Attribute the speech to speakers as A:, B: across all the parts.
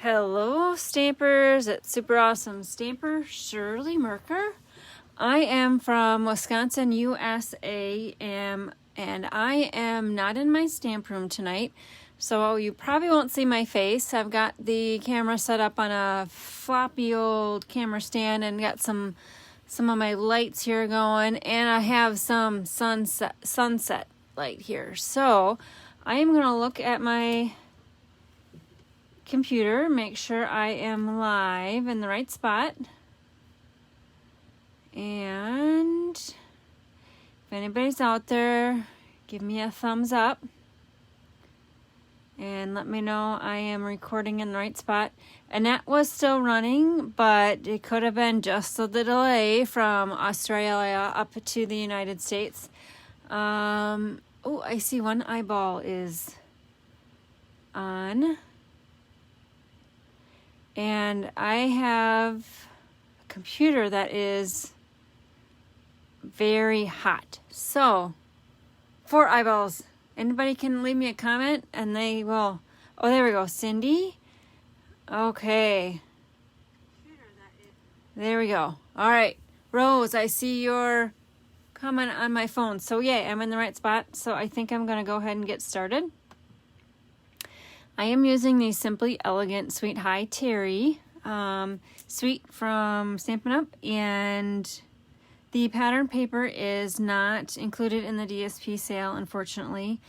A: Hello Stampers, it's Super Awesome Stamper Shirley Merker. I am from Wisconsin, USA, and I am not in my stamp room tonight, so you probably won't see my face. I've got the camera set up on a floppy old camera stand and got some of my lights here going, and I have some sunset light here. So I am going to look at my computer, make sure I am live in the right spot, and if anybody's out there, give me a thumbs up and let me know I am recording in the right spot. And that was still running, but it could have been just the delay from Australia up to the United States. Oh, I see one eyeball is on. And I have a computer that is very hot. So, 4 eyeballs. Anybody can leave me a comment and they will. Oh, there we go. Cindy. Okay. There we go. All right. Rose, I see your comment on my phone. So, yay, I'm in the right spot. So, I think I'm going to go ahead and get started. I am using the Simply Elegant Sweet High Terry Sweet from Stampin' Up! And the pattern paper is not included in the DSP sale, unfortunately.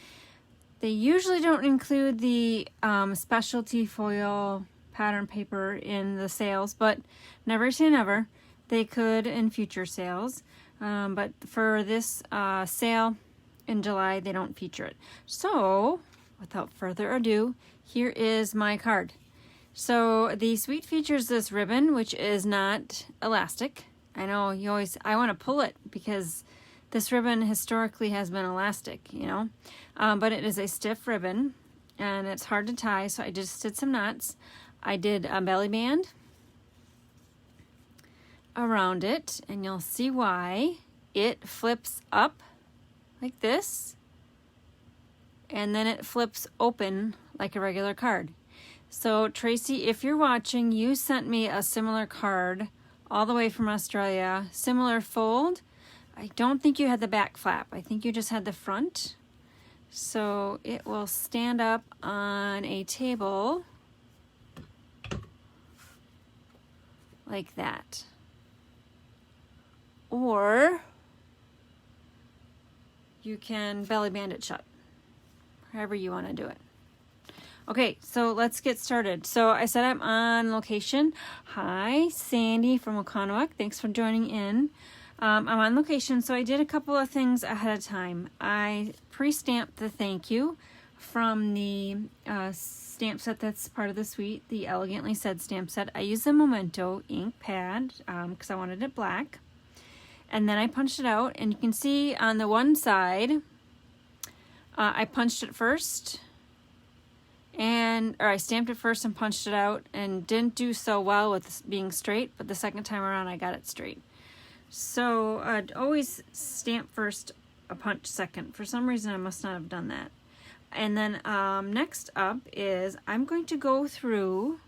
A: They usually don't include the specialty foil pattern paper in the sales, but never say never. They could in future sales. But for this sale in July, they don't feature it. So, without further ado, here is my card. So the Sweet features this ribbon, which is not elastic. I know I want to pull it because this ribbon historically has been elastic, you know. But it is a stiff ribbon and it's hard to tie, so I just did some knots. I did a belly band around it, and you'll see why. It flips up like this, and then it flips open like a regular card. So Tracy, if you're watching, you sent me a similar card all the way from Australia, similar fold. I don't think you had the back flap. I think you just had the front. So it will stand up on a table like that. Or you can belly band it shut, however you want to do it. Okay, so let's get started. So I said I'm on location. Hi, Sandy from Oconomowoc. Thanks for joining in. I'm on location, so I did a couple of things ahead of time. I pre-stamped the thank you from the stamp set that's part of the suite, the Elegantly Said stamp set. I used the Memento ink pad because I wanted it black. And then I punched it out, and you can see on the one side, I punched it first, or I stamped it first and punched it out, and didn't do so well with being straight, but the second time around I got it straight. So I'd always stamp first, a punch second. For some reason I must not have done that. And then next up is I'm going to go through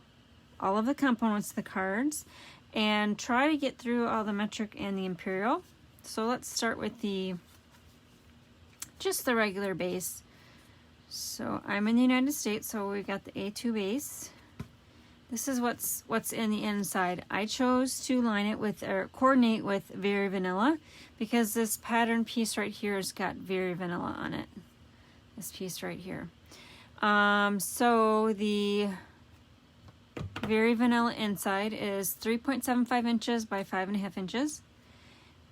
A: all of the components of the cards and try to get through all the metric and the imperial. So let's start with just the regular base. So I'm in the United States, so we got the A2 base. This is what's in the inside. I chose to line it with, or coordinate with, Very Vanilla, because this pattern piece right here has got Very Vanilla on it. This piece right here. So the Very Vanilla inside is 3.75 inches by 5.5 inches.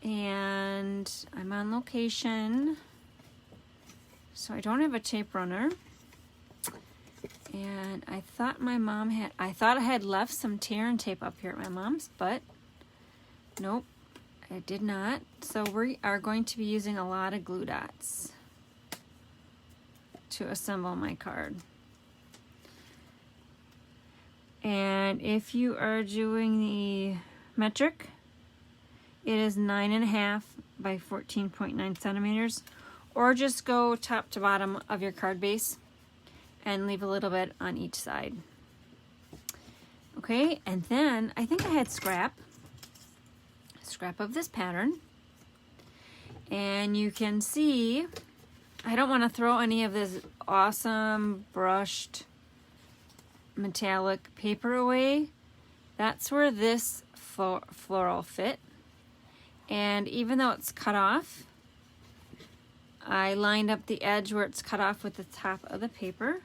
A: And I'm on location, so I don't have a tape runner. And I thought I had left some tear and tape up here at my mom's, but nope, I did not. So we are going to be using a lot of glue dots to assemble my card. And if you are doing the metric, it is 9.5 by 14.9 centimeters, or just go top to bottom of your card base and leave a little bit on each side. Okay, and then I think I had scrap of this pattern. And you can see, I don't want to throw any of this awesome brushed metallic paper away. That's where this floral fit. And even though it's cut off, I lined up the edge where it's cut off with the top of the paper.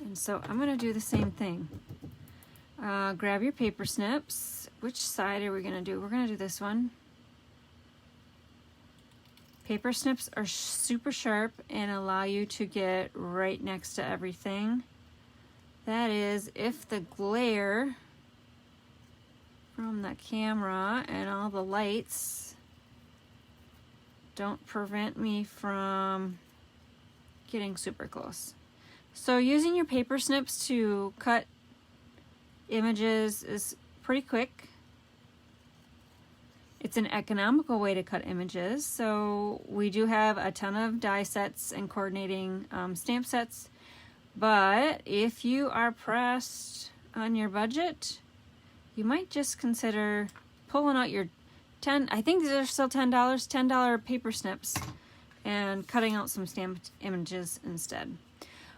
A: And so I'm going to do the same thing. Grab your paper snips. Which side are we going to do? We're going to do this one. Paper snips are super sharp and allow you to get right next to everything. That is, if the glare from the camera and all the lights don't prevent me from getting super close. So using your paper snips to cut images is pretty quick. It's an economical way to cut images. So we do have a ton of die sets and coordinating stamp sets. But if you are pressed on your budget, you might just consider pulling out your I think these are still $10 paper snips and cutting out some stamped images instead.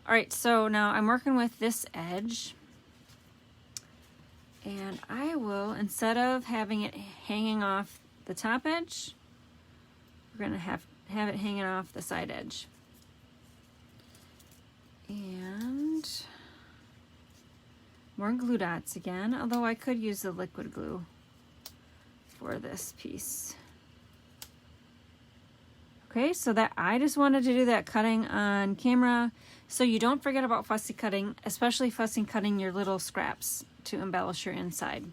A: All right, so now I'm working with this edge. And I will, instead of having it hanging off the top edge, we're going to have it hanging off the side edge. And more glue dots again, although I could use the liquid glue for this piece. Okay, so that I just wanted to do that cutting on camera so you don't forget about fussy cutting, especially fussy cutting your little scraps to embellish your inside.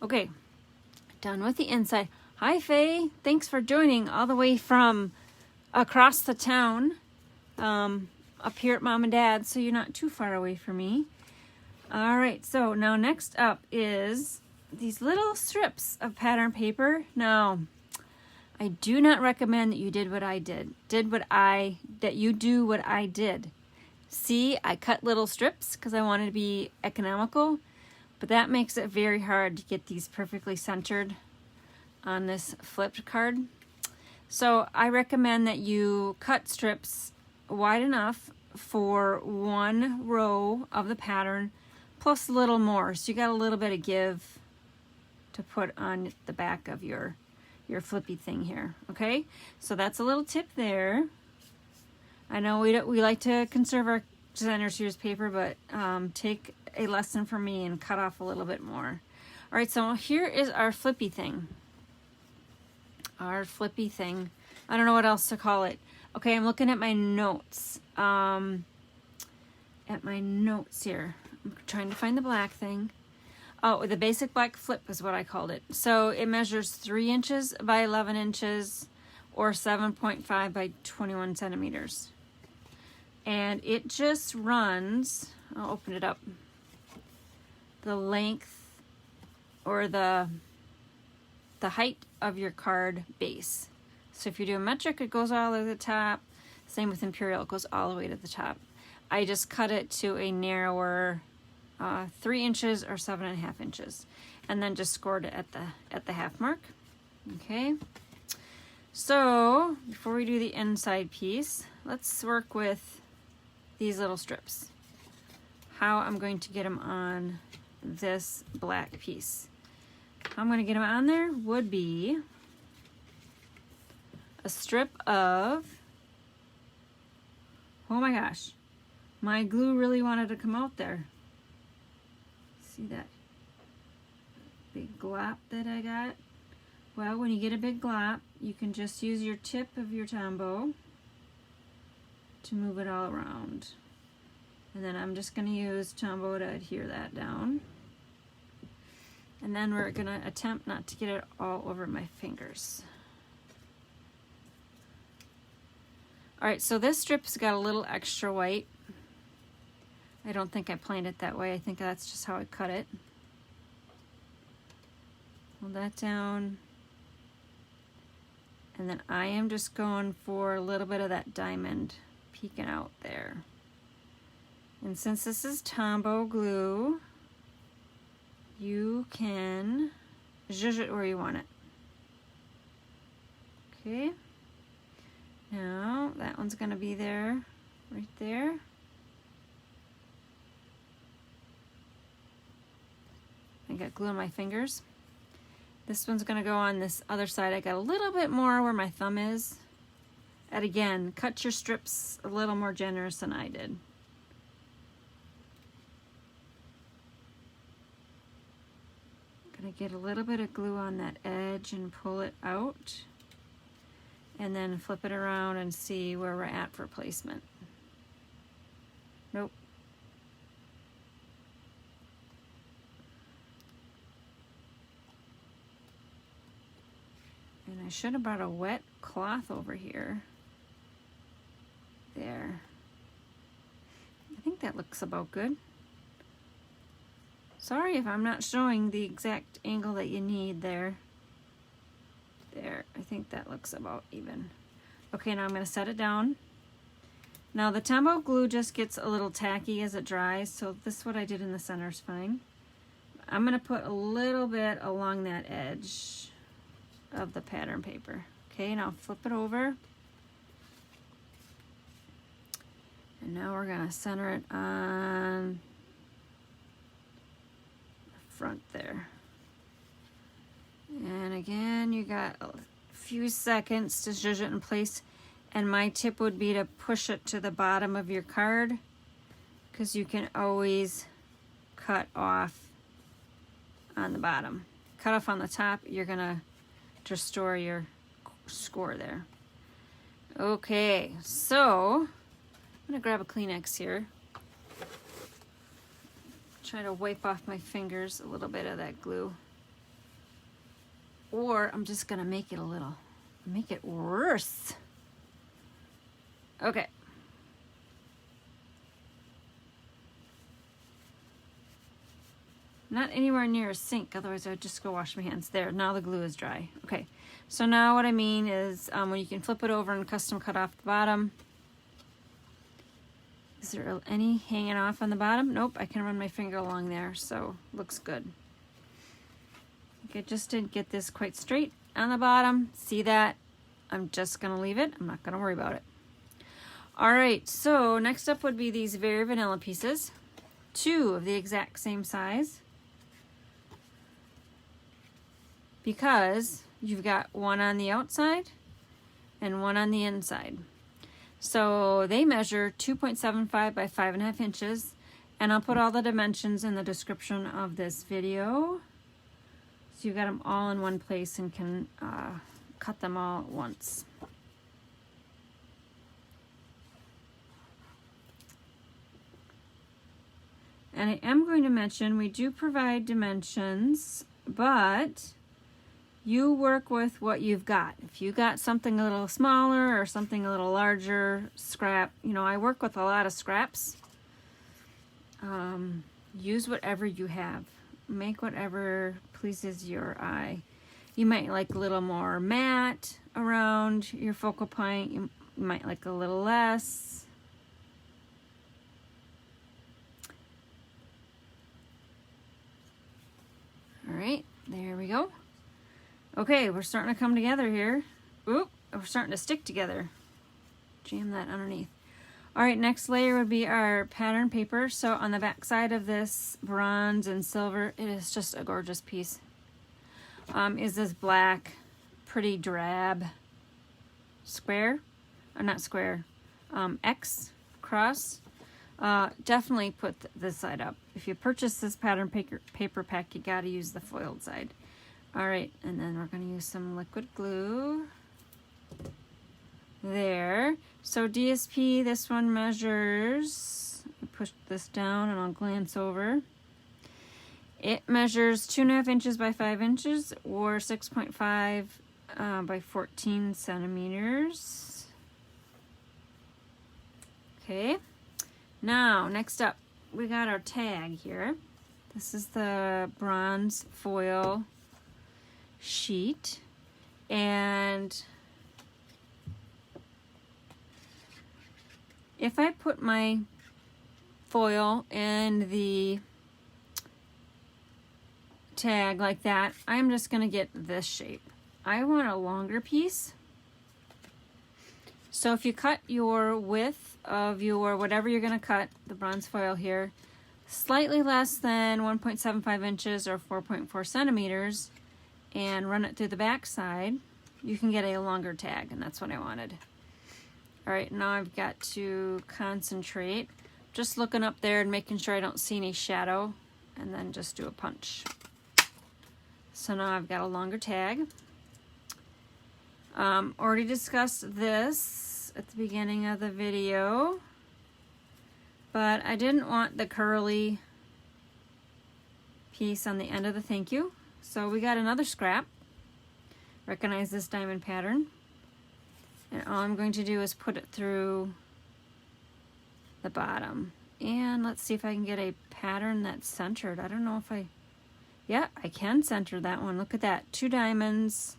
A: Okay, done with the inside. Hi Faye, thanks for joining all the way from across the town up here at Mom and Dad, so you're not too far away from me. All right, so now next up is these little strips of pattern paper. Now, I do not recommend that you did what I did. That you do what I did. See, I cut little strips because I wanted to be economical, but that makes it very hard to get these perfectly centered on this flipped card. So I recommend that you cut strips wide enough for one row of the pattern plus a little more, so you got a little bit of give to put on the back of your flippy thing here. Okay, so that's a little tip there. I know we like to conserve our designer series paper, but take a lesson from me and cut off a little bit more. All right, so here is our flippy thing. Our flippy thing. I don't know what else to call it. Okay, I'm looking at my notes. Here. I'm trying to find the black thing. Oh, the basic black flip is what I called it. So it measures 3 inches by 11 inches or 7.5 by 21 centimeters. And it just runs, I'll open it up, the length or the height of your card base. So if you do a metric, it goes all the way to the top. Same with imperial, it goes all the way to the top. I just cut it to a narrower 3 inches or 7.5 inches, and then just scored it at the half mark. Okay. So before we do the inside piece, let's work with these little strips. How I'm going to get them on this black piece. How I'm going to get them on there would be a strip of, oh my gosh, my glue really wanted to come out there. See that big glop that I got? Well, when you get a big glop, you can just use your tip of your Tombow to move it all around. And then I'm just going to use Tombow to adhere that down. And then we're going to attempt not to get it all over my fingers. All right, so this strip's got a little extra white. I don't think I planned it that way. I think that's just how I cut it. Hold that down. And then I am just going for a little bit of that diamond peeking out there. And since this is Tombow glue, you can zhuzh it where you want it. Okay. Now that one's going to be there, right there. I got glue on my fingers. This one's going to go on this other side. I got a little bit more where my thumb is. And again, cut your strips a little more generous than I did. Gonna get a little bit of glue on that edge and pull it out, and then flip it around and see where we're at for placement. Nope. And I should have brought a wet cloth over here. There. I think that looks about good. Sorry if I'm not showing the exact angle that you need there. There, I think that looks about even. Okay, now I'm going to set it down. Now the Tombow glue just gets a little tacky as it dries, so this what I did in the center is fine. I'm going to put a little bit along that edge of the pattern paper. Okay, now flip it over. And now we're going to center it on the front there. And again, you got a few seconds to zhuzh it in place. And my tip would be to push it to the bottom of your card, because you can always cut off on the bottom. Cut off on the top, you're gonna restore your score there. Okay, so I'm gonna grab a Kleenex here. Try to wipe off my fingers a little bit of that glue. Or I'm just gonna make it worse. Okay. Not anywhere near a sink, otherwise I'd just go wash my hands. There, now the glue is dry. Okay, so now what I mean is when you can flip it over and custom cut off the bottom. Is there any hanging off on the bottom? Nope, I can run my finger along there, so looks good. Okay, just didn't get this quite straight on the bottom. See that? I'm just gonna leave it. I'm not gonna worry about it. All right, so next up would be these Very Vanilla pieces. 2 of the exact same size. Because you've got one on the outside and one on the inside. So they measure 2.75 by 5.5 inches, and I'll put all the dimensions in the description of this video. So you've got them all in one place and can cut them all at once. And I am going to mention we do provide dimensions, but you work with what you've got. If you got something a little smaller or something a little larger, scrap, you know, I work with a lot of scraps. Use whatever you have. Make whatever pleases your eye. You might like a little more matte around your focal point. You might like a little less. All right, there we go. Okay, we're starting to come together here. Oop, we're starting to stick together. Jam that underneath. All right, next layer would be our pattern paper. So on the back side of this bronze and silver, it is just a gorgeous piece. Is this black, pretty drab square, or not square, X cross. Definitely put this side up. If you purchase this pattern paper pack, you gotta use the foiled side. All right, and then we're gonna use some liquid glue. There. So DSP, this one measures, push this down and I'll glance over. It measures 2.5 inches by 5 inches, or 6.5 by 14 centimeters. Okay. Now, next up, we got our tag here. This is the bronze foil sheet. And if I put my foil in the tag like that, I'm just going to get this shape. I want a longer piece. So if you cut your width of your whatever you're going to cut, the bronze foil here, slightly less than 1.75 inches or 4.4 centimeters, and run it through the back side, you can get a longer tag, and that's what I wanted. All right, now I've got to concentrate. Just looking up there and making sure I don't see any shadow, and then just do a punch. So now I've got a longer tag. Already discussed this at the beginning of the video, but I didn't want the curly piece on the end of the thank you. So we got another scrap. Recognize this diamond pattern. And all I'm going to do is put it through the bottom. And let's see if I can get a pattern that's centered. I don't know if yeah, I can center that one. Look at that, 2 diamonds,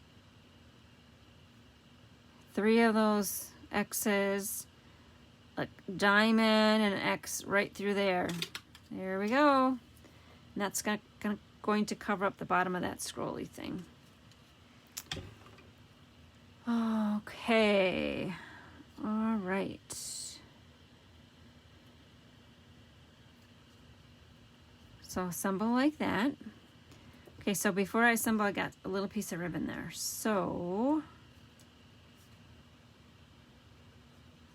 A: 3 of those X's, like diamond and an X right through there. There we go. And that's going to cover up the bottom of that scrolly thing. Okay, all right. So assemble like that. Okay, so before I assemble, I got a little piece of ribbon there. So,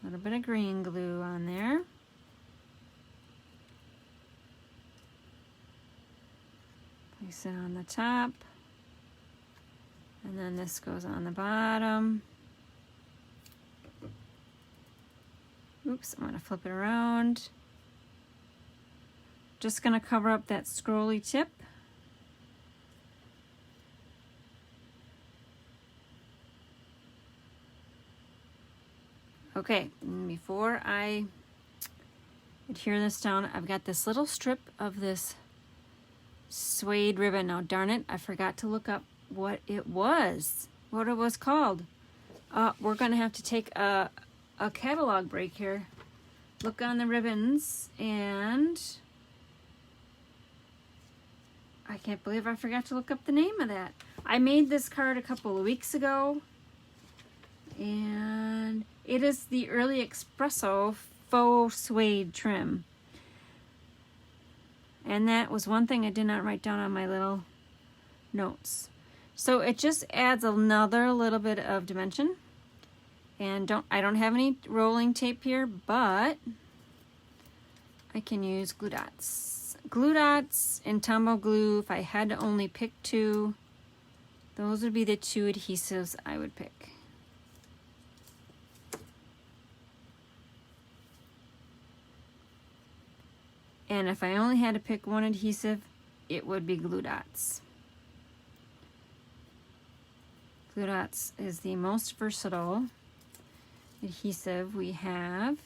A: a little bit of green glue on there. Place it on the top. And then this goes on the bottom. Oops, I'm going to flip it around. Just going to cover up that scrolly tip. Okay, before I adhere this down, I've got this little strip of this suede ribbon. Now darn it, I forgot to look up what it was called. We're gonna have to take a catalog break here. Look on the ribbons, and I can't believe I forgot to look up the name of that. I made this card a couple of weeks ago, and it is the Early Espresso Faux Suede Trim. And that was one thing I did not write down on my little notes. So it just adds another little bit of dimension. And I don't have any rolling tape here, but I can use glue dots. Glue dots and Tombow glue, if I had to only pick 2, those would be the 2 adhesives I would pick. And if I only had to pick one adhesive, it would be glue dots. Glue dots is the most versatile adhesive we have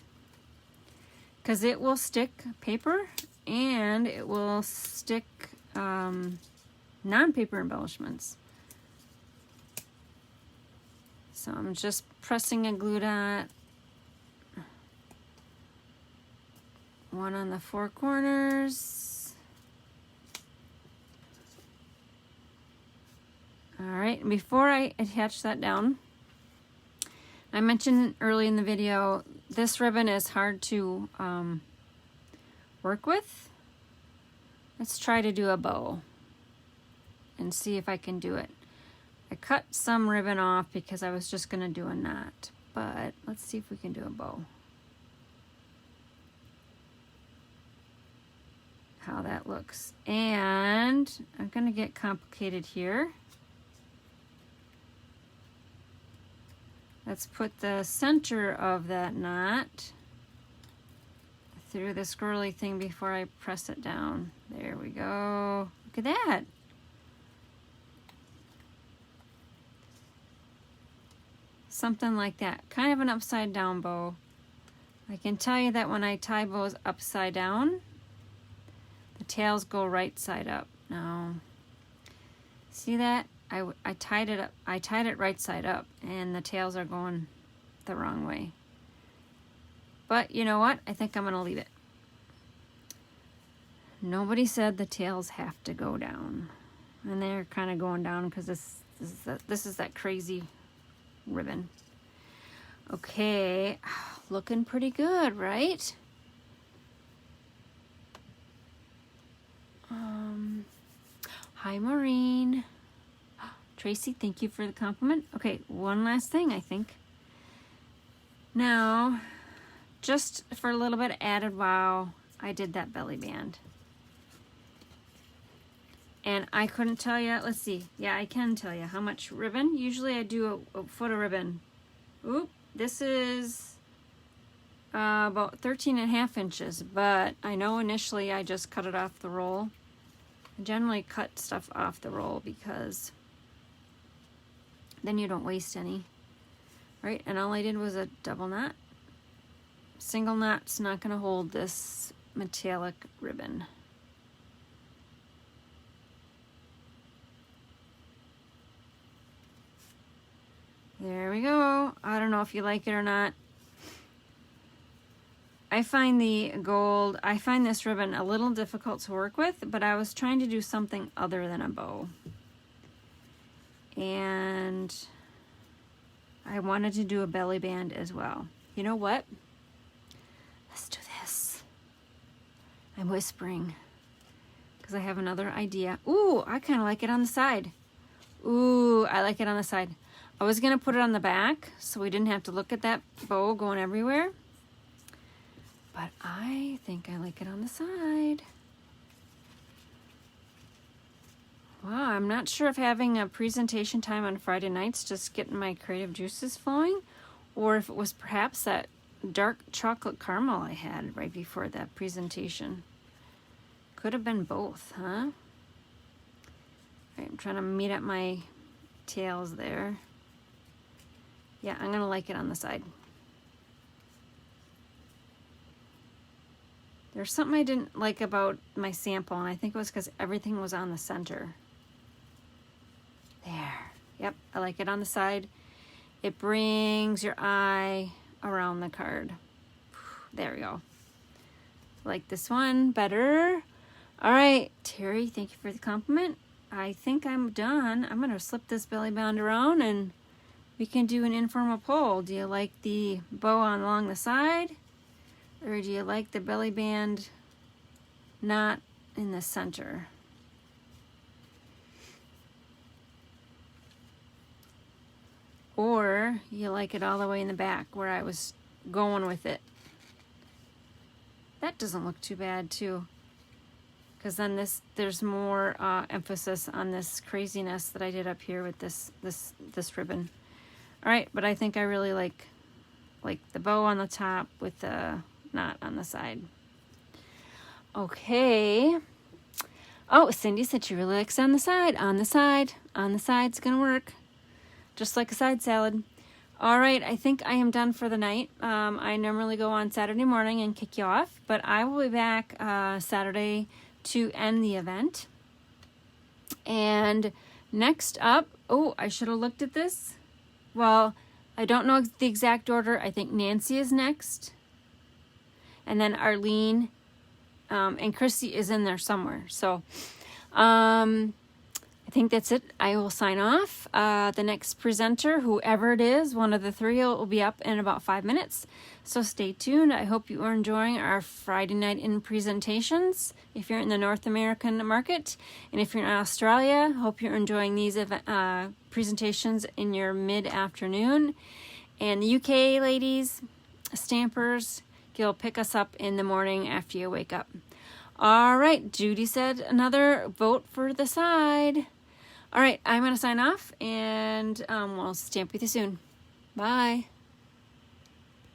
A: because it will stick paper and it will stick non-paper embellishments. So I'm just pressing a glue dot, one on the 4 corners. All right, and before I attach that down, I mentioned early in the video, this ribbon is hard to work with. Let's try to do a bow and see if I can do it. I cut some ribbon off because I was just gonna do a knot, but let's see if we can do a bow. How that looks. And I'm gonna get complicated here. Let's put the center of that knot through the scrolly thing before I press it down. There we go. Look at that. Something like that. Kind of an upside down bow. I can tell you that when I tie bows upside down, the tails go right side up. Now, see that? I tied it up. I tied it right side up, and the tails are going the wrong way. But you know what? I think I'm gonna leave it. Nobody said the tails have to go down. And they're kind of going down because this is that crazy ribbon. Okay, looking pretty good, right? Hi, Maureen. Tracy, thank you for the compliment. Okay, one last thing, I think. Now, just for a little bit of added wow, I did that belly band. And I couldn't tell you, let's see. Yeah, I can tell you how much ribbon. Usually I do a foot of ribbon. Oop, this is about 13.5 inches, but I know initially I just cut it off the roll. I generally cut stuff off the roll because then you don't waste any. Right, and all I did was a double knot. Single knot's not gonna hold this metallic ribbon. There we go. I don't know if you like it or not. I find this ribbon a little difficult to work with, but I was trying to do something other than a bow. And I wanted to do a belly band as well. You know what? Let's do this. I'm whispering because I have another idea. Ooh, I kind of like it on the side. Ooh, I like it on the side. I was going to put it on the back so we didn't have to look at that bow going everywhere. But I think I like it on the side. Wow, I'm not sure if having a presentation time on Friday nights just getting my creative juices flowing, or if it was perhaps that dark chocolate caramel I had right before that presentation. Could have been both, huh? All right, I'm trying to meet up my tails there. Yeah, I'm gonna like it on the side. There's something I didn't like about my sample, and I think it was because everything was on the center. There. Yep, I like it on the side. It brings your eye around the card. There we go. Like this one better. All right, Terry, thank you for the compliment. I think I'm done. I'm gonna slip this belly band around and we can do an informal poll. Do you like the bow on along the side? Or do you like the belly band not in the center? Or you like it all the way in the back where I was going with it? That doesn't look too bad too. Because then there's more emphasis on this craziness that I did up here with this ribbon. All right, but I think I really like the bow on the top with the knot on the side. Okay. Oh, Cindy said she really likes on the side. On the side. On the side's gonna work. Just like a side salad. All right, I think I am done for the night. I normally go on Saturday morning and kick you off, but I will be back Saturday to end the event. And next up, oh, I should have looked at this. Well, I don't know the exact order. I think Nancy is next. And then Arlene and Chrissy is in there somewhere. So I think that's it. I will sign off. The next presenter, whoever it is, one of the three, will be up in about 5 minutes. So stay tuned. I hope you are enjoying our Friday night in presentations if you're in the North American market. And if you're in Australia, hope you're enjoying these presentations in your mid-afternoon. And the UK ladies, stampers, you'll pick us up in the morning after you wake up. All right, Judy said another vote for the side. All right, I'm going to sign off, and we'll stamp with you soon. Bye.